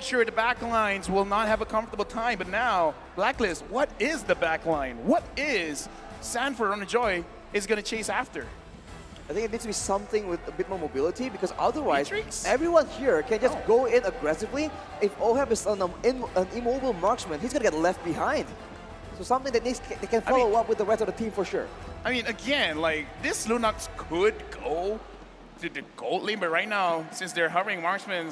sure the back lines will not have a comfortable time. But now, BLACKLIST, what is the back line? What is Sanford on the Joy is going to chase after? I think it needs to be something with a bit more mobility, because otherwise Matrix? everyone here can just go in aggressively. If OHEB is an immobile marksman, he's going to get left behind. So something that they can follow up with the rest of the team for sure. I mean, again, like, this Lunox could go to the gold lane, but right now, since they're hovering marksmen,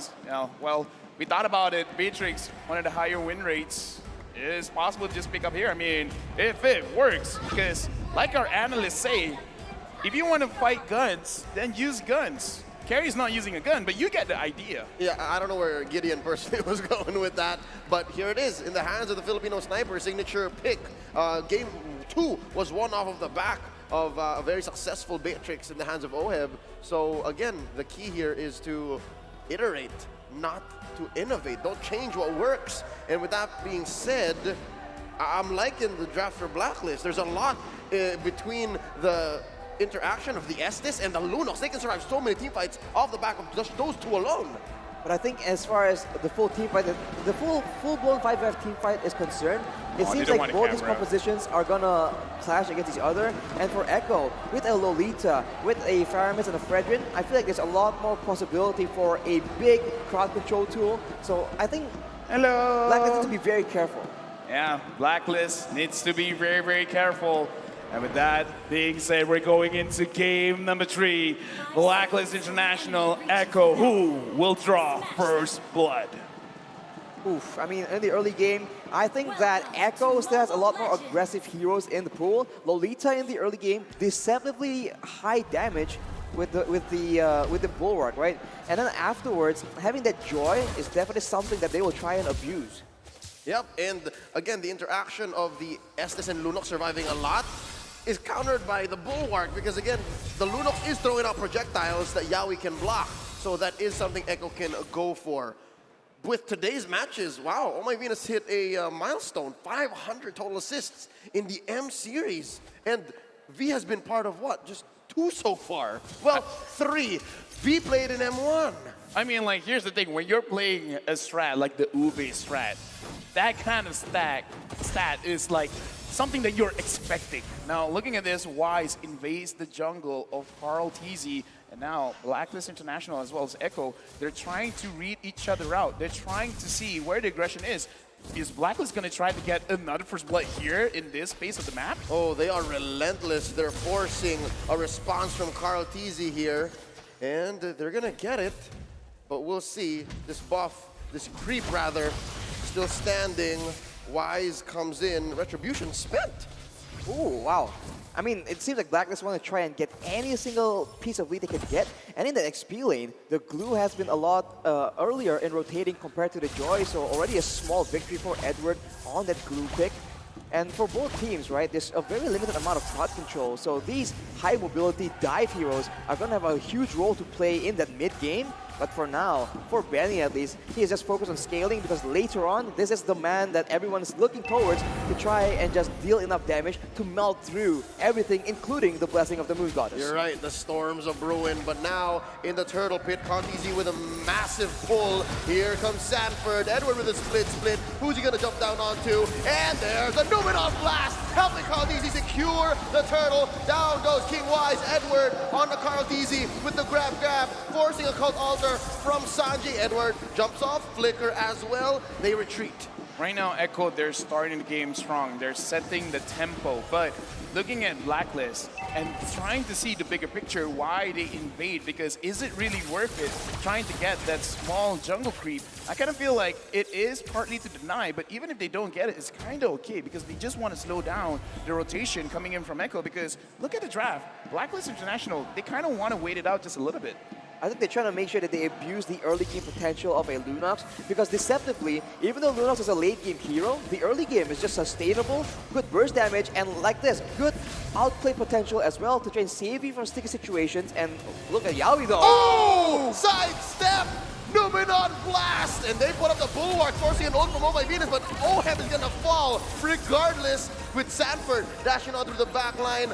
well, we thought about it. Beatrix, one of the higher win rates, is possible to just pick up here. I mean, if it works, because like our analysts say, if you want to fight guns, then use guns. Carrie's not using a gun, but you get the idea. Yeah, I don't know where Gideon personally was going with that, but here it is in the hands of the Filipino sniper, signature pick. Game 2 was one off of the back of a very successful Beatrix in the hands of OHEB. So again, the key here is to iterate, not to innovate. Don't change what works. And with that being said, I'm liking the draft for BLACKLIST. There's a lot between the interaction of the Estes and the Lunox. They can survive so many team fights off the back of just those two alone. But I think as far as the full team fight, the full-blown 5v team fight is concerned, it seems like both these compositions are gonna clash against each other. And for Echo, with a Lolita, with a Faramis and a Fredrin, I feel like there's a lot more possibility for a big crowd control tool. So I think BLACKLIST needs to be very careful. Yeah, BLACKLIST needs to be very, very careful. And with that being said, we're going into game number 3. BLACKLIST International, Echo. Who will draw first blood? Oof, I mean, in the early game, I think that Echo still has a lot more aggressive heroes in the pool. Lolita in the early game, deceptively high damage with the Bulwark, right? And then afterwards, having that Joy is definitely something that they will try and abuse. Yep, and again, the interaction of the Estes and Lunox surviving a lot is countered by the Bulwark, because again, the Lunox is throwing out projectiles that Yaoi can block. So that is something Echo can go for. With today's matches, wow, Oh My Venus hit a milestone, 500 total assists in the M series. And V has been part of what? Just 2 so far. Well, 3. V played in M1. I mean, like, here's the thing. When you're playing a strat, like the Ube strat, that kind of stat is like something that you're expecting. Now, looking at this, Wise invades the jungle of Carl TZ, and now BLACKLIST International as well as Echo, they're trying to read each other out. They're trying to see where the aggression is. Is BLACKLIST going to try to get another first blood here in this phase of the map? Oh, they are relentless. They're forcing a response from Carl TZ here, and they're going to get it. But we'll see. This buff, this creep rather, still standing. Wise comes in, Retribution spent. Ooh, wow. I mean, it seems like BLACKLIST want to try and get any single piece of lead they can get. And in the XP lane, the glue has been a lot earlier in rotating compared to the Joy, so already a small victory for Edward on that glue pick. And for both teams, right, there's a very limited amount of crowd control, so these high mobility dive heroes are going to have a huge role to play in that mid game. But for now, for Benny at least, he is just focused on scaling, because later on, this is the man that everyone is looking towards to try and just deal enough damage to melt through everything, including the Blessing of the Moon Goddess. You're right, the storms are brewing, but now in the Turtle Pit, Contizi with a massive pull. Here comes Sanford, Edward with a split. Who's he gonna jump down onto? And there's a Numenor Blast, helping Contizi secure the turtle. Down goes King Wise, Edward on the Contizi with the grab, forcing a Cult Altar from Sanji. Edward jumps off, Flicker as well. They retreat. Right now, Echo, they're starting the game strong. They're setting the tempo. But looking at BLACKLIST and trying to see the bigger picture, why they invade, because is it really worth it trying to get that small jungle creep? I kind of feel like it is partly to deny, but even if they don't get it, it's kind of okay, because they just want to slow down the rotation coming in from Echo, because look at the draft. BLACKLIST International, they kind of want to wait it out just a little bit. I think they're trying to make sure that they abuse the early game potential of a Lunox, because deceptively, even though Lunox is a late game hero, the early game is just sustainable, good burst damage, and like this, good outplay potential as well to try and save you from sticky situations. And look at Yaoi though. Oh! Sidestep! Numenor Blast! And they put up the Bulwark, forcing an ult from Oh My Venus, but OHEB is gonna fall regardless, with Sanford dashing out through the back line.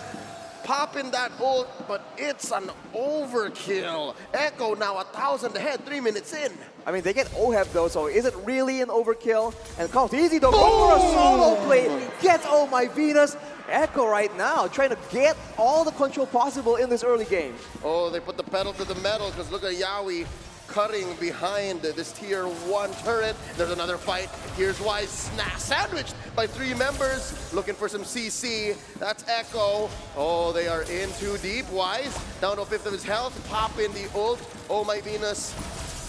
Popping that ult, but it's an overkill. Echo now 1,000 ahead, 3 minutes in. I mean, they get OHEB though, so is it really an overkill? And Easy though, going for a solo play, gets Oh My Venus. Echo right now trying to get all the control possible in this early game. Oh, they put the pedal to the metal because look at Yawi cutting behind this tier 1 turret. There's another fight. Here's Wise sandwiched by 3 members looking for some CC. That's Echo. Oh, they are in too deep. Wise down to a fifth of his health. Pop in the ult. Oh My Venus.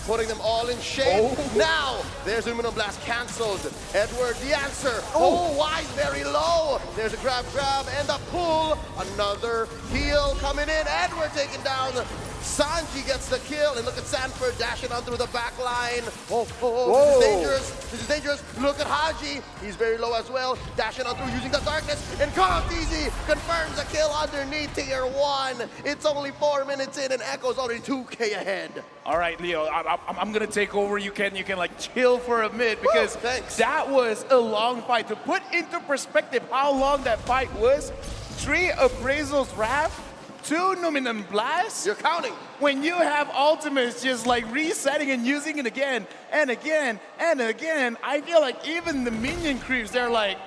Putting them all in shape. Now, there's Aluminum Blast canceled. Edward, the answer. Oh, Wise very low. There's a grab, and a pull. Another heal coming in. Edward taken down. Sanji gets the kill, and look at Sanford dashing on through the back line. This is dangerous. This is dangerous. Look at Haji. He's very low as well. Dashing on through using the darkness. And Easy confirms a kill underneath tier 1. It's only 4 minutes in, and Echo's already 2K ahead. All right, Leo, I'm gonna take over. You can like chill for a minute because that was a long fight. To put into perspective how long that fight was, 3 Appraisal's Wrath, 2 Numinum Blasts. You're counting. When you have ultimates just like resetting and using it again and again and again, I feel like even the minion creeps, they're like,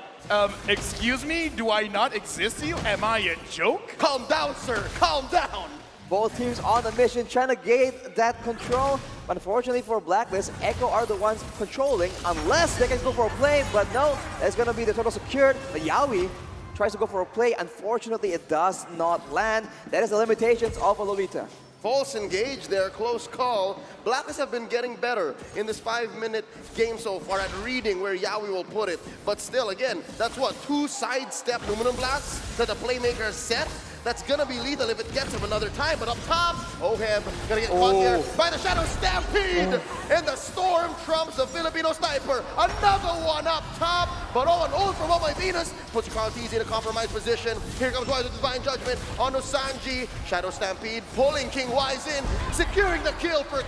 excuse me, do I not exist to you? Am I a joke? Calm down, sir. Calm down. Both teams on the mission trying to gain that control. But unfortunately for Blacklist, Echo are the ones controlling unless they can go for a play. But no, it's going to be the total secured. But Yawi tries to go for a play. Unfortunately, it does not land. That is the limitations of a Lolita. False engage there, close call. Blacklist have been getting better in this 5-minute game so far at reading where Yawi will put it. But still, again, that's what, 2 sidestep Aluminum Blasts that the playmaker set. That's gonna be lethal if it gets him another time. But up top, Oheb gonna get caught there by the Shadow Stampede. And the Storm trumps the Filipino Sniper. Another one up top. But an ult from Oh My Venus puts Easy in a compromised position. Here comes Wise with Divine Judgment on Sanji. Shadow Stampede pulling King Wise in. Securing the kill for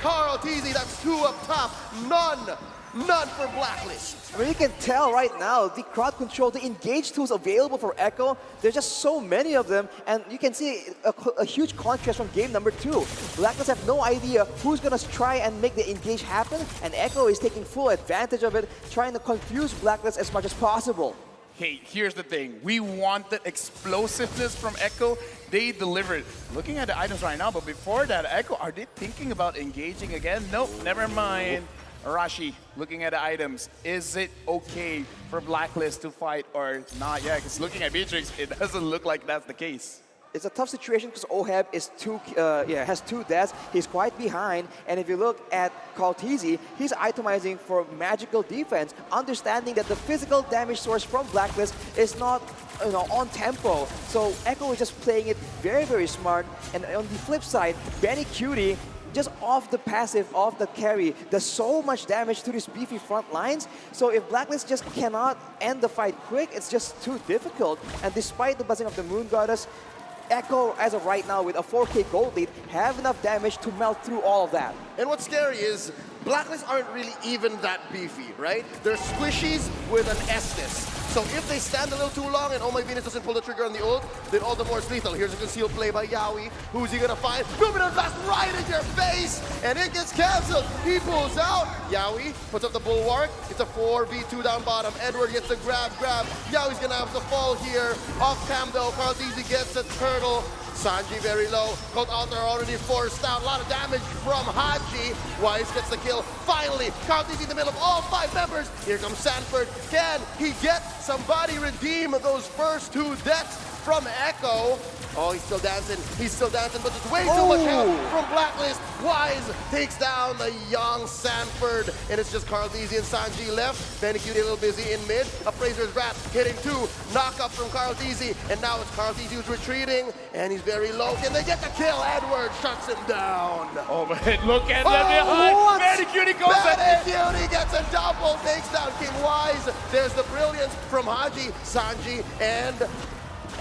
Easy. That's 2 up top. None for Blacklist. I mean, you can tell right now the crowd control, the engage tools available for Echo, there's just so many of them, and you can see a huge contrast from game number 2. Blacklist have no idea who's going to try and make the engage happen, and Echo is taking full advantage of it, trying to confuse Blacklist as much as possible. Hey, here's the thing. We wanted explosiveness from Echo. They delivered. Looking at the items right now, but before that, Echo, are they thinking about engaging again? Nope, never mind. Arashi, looking at the items, is it okay for Blacklist to fight or not? Yeah, because looking at Beatrix, it doesn't look like that's the case. It's a tough situation because Oheb is has 2 deaths. He's quite behind, and if you look at Easy, he's itemizing for magical defense, understanding that the physical damage source from Blacklist is not on tempo. So Echo is just playing it very, very smart. And on the flip side, Benny Cutie, just off the passive, off the carry, does so much damage to these beefy front lines. So if Blacklist just cannot end the fight quick, it's just too difficult. And despite the buzzing of the Moon Goddess, Echo, as of right now, with a 4K gold lead, have enough damage to melt through all of that. And what's scary is Blacklist aren't really even that beefy, right? They're squishies with an S-ness. So if they stand a little too long and Oh My Venus doesn't pull the trigger on the ult, then all the more it's lethal. Here's a concealed play by Yawi. Who's he gonna find? Luminous Blast right in your face! And it gets cancelled. He pulls out. Yawi puts up the bulwark. It's a 4v2 down bottom. Edward gets the grab. Yawi's gonna have to fall here. Off cam though, Easy gets the turtle. Sanji very low. Cold Altar already forced out. A lot of damage from Haji. Wise gets the kill. Finally, Easy in the middle of all 5 members. Here comes Sanford. Can he get somebody redeem those first 2 deaths from Echo? Oh, he's still dancing, but there's way too much help from Blacklist. Wise takes down the young Sanford, and it's just Easy and Sanji left. Benny Cutie a little busy in mid. Appraiser's Wrath hitting 2. Knock up from Easy, and now it's Easy who's retreating, and he's very low. Can they get the kill? Edward shuts him down. Oh, but look at them behind. Benny Cutie goes Benny Cutie gets a double, takes down King Wise. There's the brilliance from Haji, Sanji, and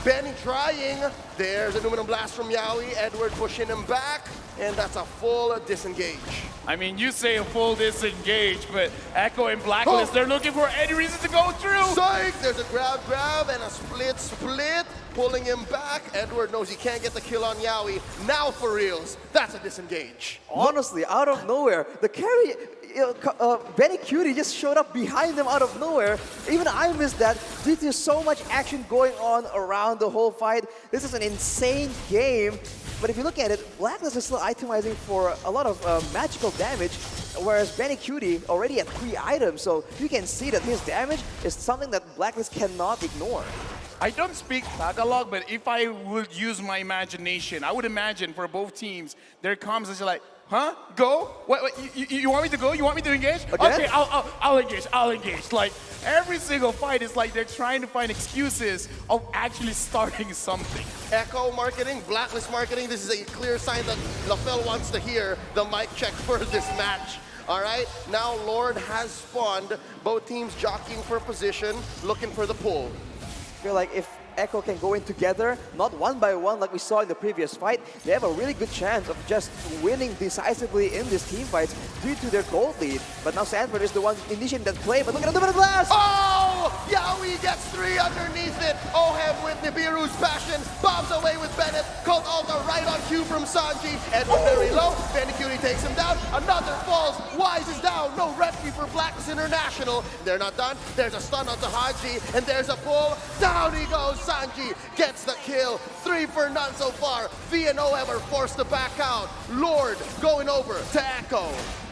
Benny trying. There's a Numinum Blast from Yawi. Edward pushing him back, and that's a full disengage. I mean, you say a full disengage, but Echo and Blacklist, they're looking for any reason to go through. Psych! There's a grab, and a split, pulling him back. Edward knows he can't get the kill on Yawi. Now for reals, that's a disengage. Honestly, out of nowhere, the carry, Benny Cutie just showed up behind them out of nowhere. Even I missed that due to so much action going on around the whole fight. This is an insane game. But if you look at it, Blacklist is still itemizing for a lot of magical damage, whereas Benny Cutie already had 3 items. So you can see that his damage is something that Blacklist cannot ignore. I don't speak Tagalog, but if I would use my imagination, I would imagine for both teams, their comms is like, huh? Go? What you want me to go? You want me to engage? Again? Okay, I'll engage. I'll engage. Like every single fight is like they're trying to find excuses of actually starting something. Echo marketing, Blacklist marketing, this is a clear sign that LaFell wants to hear the mic check for this match. All right, now WOLRD has spawned, both teams jockeying for position, looking for the pull. I feel like if Echo can go in together, not one by one like we saw in the previous fight, they have a really good chance of just winning decisively in these team fights due to their gold lead. But now Sanford is the one initiating that play, but look at the blast! Oh! Yowie gets 3 underneath it. Oheb with Nibiru's passion, bobs away with Bennett, called Alta right on cue from Sanji, and very low, Benny Cutie takes him down, another falls, Wise is down, no rescue for Blacklist International. They're not done, there's a stun onto Haji, and there's a pull, down he goes, Sanji gets the kill, 3 for none so far. V and Oheb are forced to back out. WOLRD going over to Echo.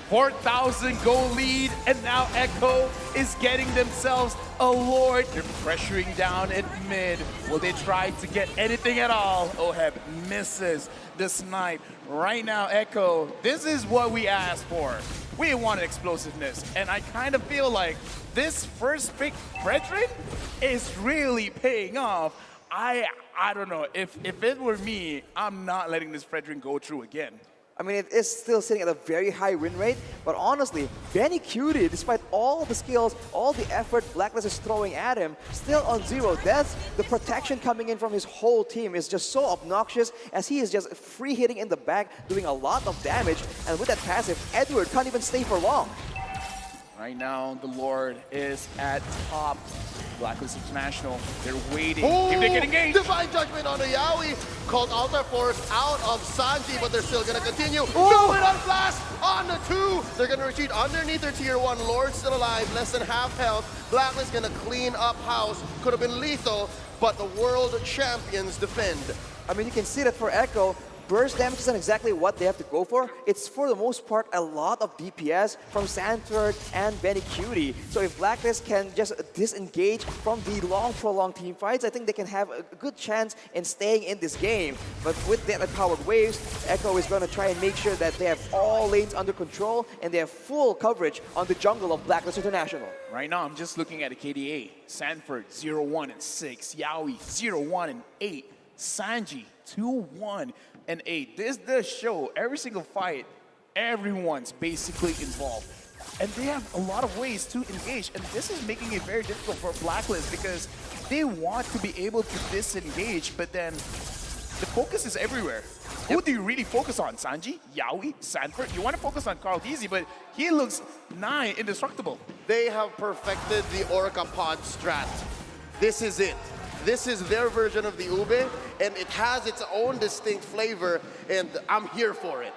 4,000 goal lead, and now Echo is getting themselves a WOLRD. They're pressuring down at mid. Will they try to get anything at all? Oheb misses the snipe. Right now, Echo, this is what we asked for. We wanted explosiveness, and I kind of feel like this first pick, Frederick, is really paying off. I don't know. If it were me, I'm not letting this Frederick go through again. I mean, it is still sitting at a very high win rate, but honestly, Benny Cutie, despite all the skills, all the effort Blacklist is throwing at him, still on 0 deaths. The protection coming in from his whole team is just so obnoxious, as he is just free hitting in the back, doing a lot of damage, and with that passive, Edward can't even stay for long. Right now, the WOLRD is at top. Blacklist International, they're waiting. Ooh, If they get engaged. Divine Judgment on the Yowie. Called Altar Force out of Sanji, but they're still going to continue. Ooh. Do it on blast on the 2. They're going to retreat underneath their tier 1. WOLRD still alive, less than half health. Blacklist going to clean up house. Could have been lethal, but the world champions defend. I mean, you can see that for Echo, burst damage isn't exactly what they have to go for. It's for the most part a lot of DPS from Sanford and Benny Cutie. So if Blacklist can just disengage from the long prolonged team fights, I think they can have a good chance in staying in this game. But with that powered waves, Echo is going to try and make sure that they have all lanes under control and they have full coverage on the jungle of Blacklist International. Right now, I'm just looking at a KDA. Sanford, 0-1 and 6. Yowie, 0-1 and 8. Sanji, 2-1 and 8. This does show every single fight, everyone's basically involved. And they have a lot of ways to engage. And this is making it very difficult for Blacklist because they want to be able to disengage, but then the focus is everywhere. Who do you really focus on? Sanji? Yowie? Sanford? You want to focus on Carl Deasy, but he looks nigh indestructible. They have perfected the Orca Pod strat. This is it. This is their version of the Ube, and it has its own distinct flavor, and I'm here for it.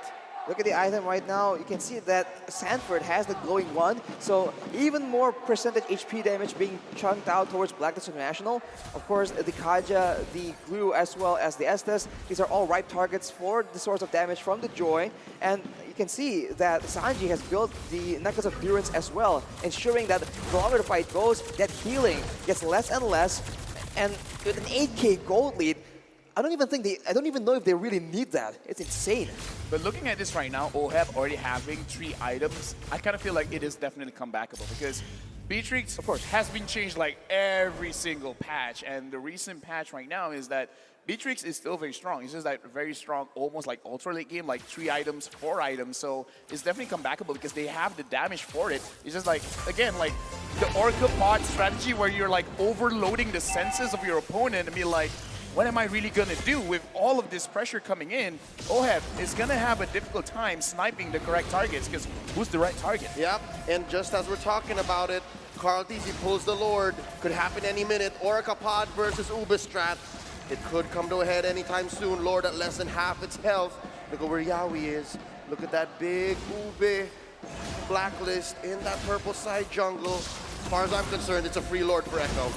Look at the item right now. You can see that Sanford has the glowing one, so even more percentage HP damage being chunked out towards Blacklist International. Of course, the Kaja, the Glue, as well as the Estes, these are all ripe targets for the source of damage from the Joy. And you can see that Sanji has built the Necklace of Endurance as well, ensuring that the longer the fight goes, that healing gets less and less. And with an 8K gold lead, I don't even know if they really need that. It's insane. But looking at this right now, Oheb already having 3 items, I kind of feel like it is definitely comebackable because Beatrix, of course, has been changed like every single patch. And the recent patch right now is that Beatrix is still very strong. It's just like very strong, almost like ultra late game, like 3 items, 4 items. So it's definitely comebackable because they have the damage for it. It's just like, again, like the Orca Pod strategy where you're like overloading the senses of your opponent and be like, what am I really going to do with all of this pressure coming in? Oheb is going to have a difficult time sniping the correct targets because who's the right target? Yep, and just as we're talking about it, Carl Deasy pulls the WOLRD. Could happen any minute. Orca Pod versus Ube strat. It could come to a head anytime soon. WOLRD at less than half its health. Look at where Yowie is. Look at that big Ube. Blacklist in that purple side jungle. As far as I'm concerned, it's a free Lord for Echo.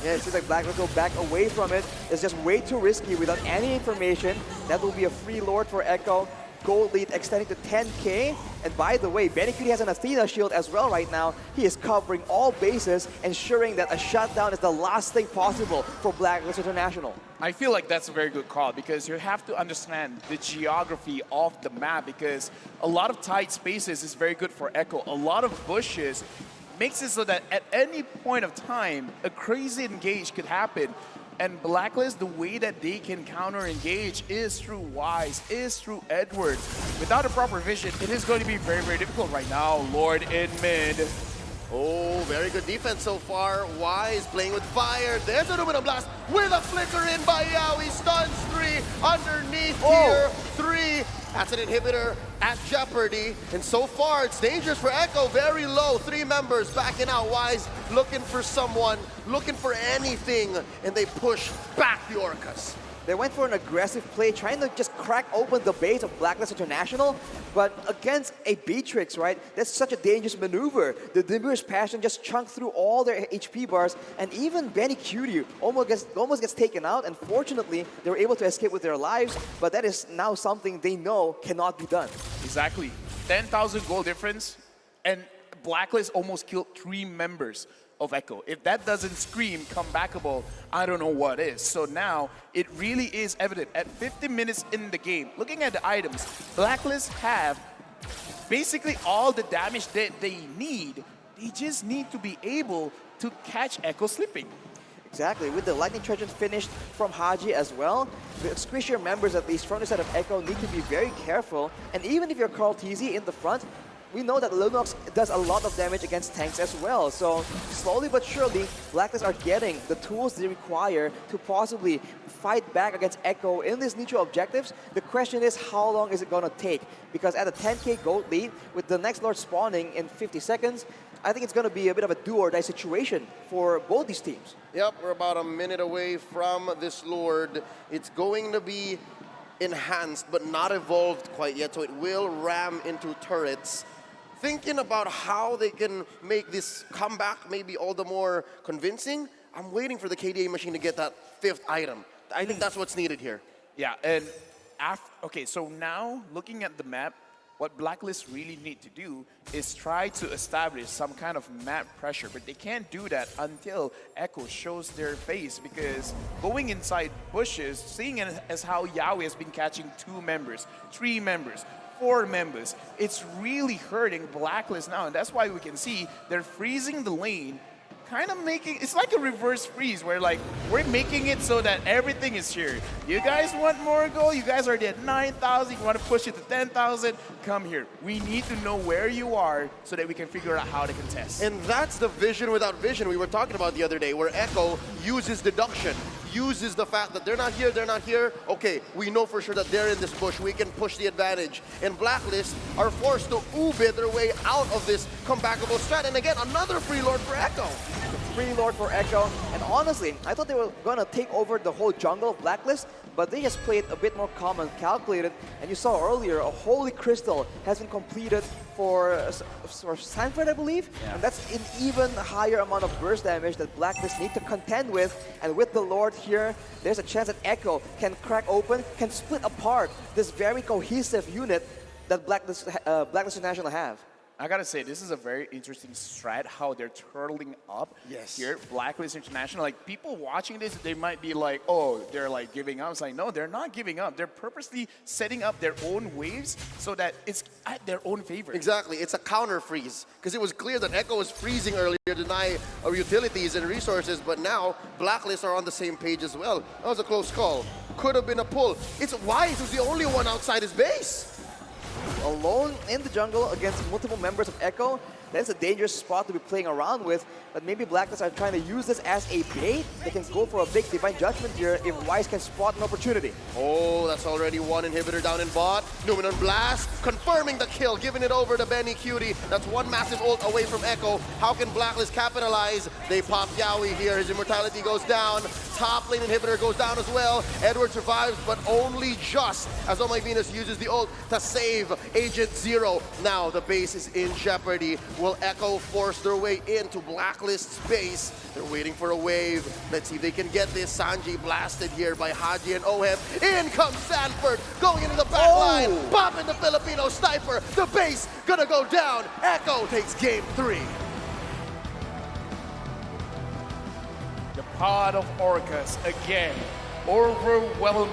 Yeah, it seems like Blacklist will back away from it. It's just way too risky without any information. That will be a free Lord for Echo. Gold lead extending to 10k. And by the way, Benny Cutie has an Athena shield as well right now. He is covering all bases, ensuring that a shutdown is the last thing possible for Blacklist International. I feel like that's a very good call because you have to understand the geography of the map because a lot of tight spaces is very good for Echo. A lot of bushes makes it so that at any point of time, a crazy engage could happen. And Blacklist, the way that they can counter-engage is through Wise, is through Edward. Without a proper vision, it is going to be very, very difficult right now. Lord in mid. Oh, very good defense so far. Wise playing with fire. There's a Lumina Blast with a flicker in by Yaoi. Stuns 3 underneath here. 3. That's an inhibitor at jeopardy. And so far, it's dangerous for Echo. Very low. 3 members backing out. Wise looking for someone, looking for anything. And they push back the Orcas. They went for an aggressive play, trying to just crack open the base of Blacklist International, but against a Beatrix, right? That's such a dangerous maneuver. The Demir's Passion just chunked through all their HP bars, and even Benny Cutie almost gets taken out. Unfortunately, they were able to escape with their lives, but that is now something they know cannot be done. Exactly. 10,000 gold difference, and Blacklist almost killed 3 members of Echo. If that doesn't scream comebackable, I don't know what is. So now it really is evident at 50 minutes in the game. Looking at the items, Blacklist have basically all the damage that they need. They just need to be able to catch Echo slipping. Exactly, with the Lightning Trojans finished from Haji as well, the Squishier members at least from the side of Echo need to be very careful. And even if you're Carl TZ in the front, we know that Lunox does a lot of damage against tanks as well. So slowly but surely, Blacklist are getting the tools they require to possibly fight back against Echo in these neutral objectives. The question is, how long is it going to take? Because at a 10k gold lead, with the next Lord spawning in 50 seconds, I think it's going to be a bit of a do-or-die situation for both these teams. Yep, we're about a minute away from this Lord. It's going to be enhanced, but not evolved quite yet, so it will ram into turrets. Thinking about how they can make this comeback maybe all the more convincing, I'm waiting for the KDA machine to get that 5th item. I think that's what's needed here. Yeah, and okay, so now looking at the map, what Blacklist really need to do is try to establish some kind of map pressure, but they can't do that until Echo shows their face, because going inside bushes, seeing it as how Yaoi has been catching 2 members, 3 members, 4 members, it's really hurting Blacklist now, and that's why we can see they're freezing the lane, kind of making, it's like a reverse freeze where like, we're making it so that everything is here. You guys want more gold? You guys are already at 9,000, you want to push it to 10,000? Come here. We need to know where you are so that we can figure out how to contest. And that's the vision without vision we were talking about the other day, where Echo uses deduction, uses the fact that they're not here, okay, we know for sure that they're in this bush, we can push the advantage. And Blacklist are forced to Ube their way out of this comebackable strat. And again, another free Lord for Echo. Free Lord for Echo, and honestly, I thought they were going to take over the whole jungle of Blacklist, but they just played a bit more calm and calculated, and you saw earlier, a Holy Crystal has been completed for Sanford, I believe, and that's an even higher amount of burst damage that Blacklist need to contend with, and with the Lord here, there's a chance that Echo can crack open, can split apart this very cohesive unit that Blacklist International have. I gotta say, this is a very interesting strat, how they're turtling up here, Blacklist International. Like, people watching this, they might be like, oh, they're like giving up. It's like, no, they're not giving up. They're purposely setting up their own waves so that it's at their own favor. Exactly, it's a counter freeze. Because it was clear that Echo was freezing earlier to deny utilities and resources, but now Blacklist are on the same page as well. That was a close call. Could have been a pull. It's Wise who's the only one outside his base. Alone in the jungle against multiple members of Echo. That's a dangerous spot to be playing around with, but maybe Blacklist are trying to use this as a bait. They can go for a big Divine Judgment here if Wise can spot an opportunity. Oh, that's already one inhibitor down in bot. Numenon Blast, confirming the kill, giving it over to Benny Cutie. That's one massive ult away from Echo. How can Blacklist capitalize? They pop Yowie here. His immortality goes down. Top lane inhibitor goes down as well. Edward survives, but only just as Oh My Venus uses the ult to save Agent Zero. Now the base is in jeopardy. Will Echo force their way into Blacklist's base? They're waiting for a wave. Let's see if they can get this. Sanji blasted here by Haji and Ohem. In comes Sanford, going into the back line. Popping the Filipino sniper. The base gonna go down. Echo takes game 3. The pod of Orcas again overwhelming.